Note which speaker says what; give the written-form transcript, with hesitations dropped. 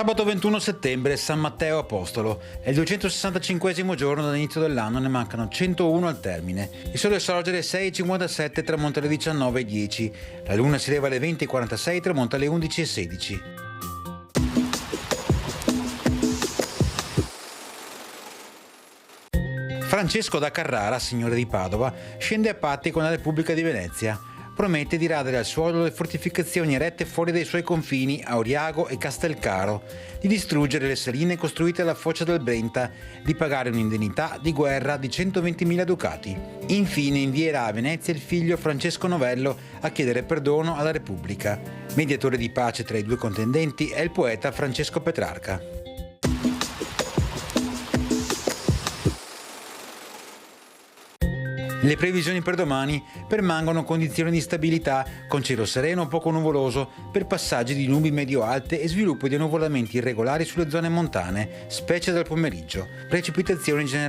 Speaker 1: Sabato 21 settembre, San Matteo Apostolo. È il 265esimo giorno dall'inizio dell'anno, ne mancano 101 al termine. Il sole sorge alle 6:57 e tramonta alle 19:10. La luna si leva alle 20:46 e tramonta alle 11:16. Francesco da Carrara, signore di Padova, scende a patti con la Repubblica di Venezia. Promette di radere al suolo le fortificazioni erette fuori dai suoi confini a Oriago e Castelcaro, di distruggere le saline costruite alla foce del Brenta, di pagare un'indennità di guerra di 120.000 ducati. Infine invierà a Venezia il figlio Francesco Novello a chiedere perdono alla Repubblica. Mediatore di pace tra i due contendenti è il poeta Francesco Petrarca. Le previsioni per domani permangono condizioni di stabilità con cielo sereno o poco nuvoloso per passaggi di nubi medio-alte e sviluppo di annuvolamenti irregolari sulle zone montane, specie dal pomeriggio. Precipitazioni generali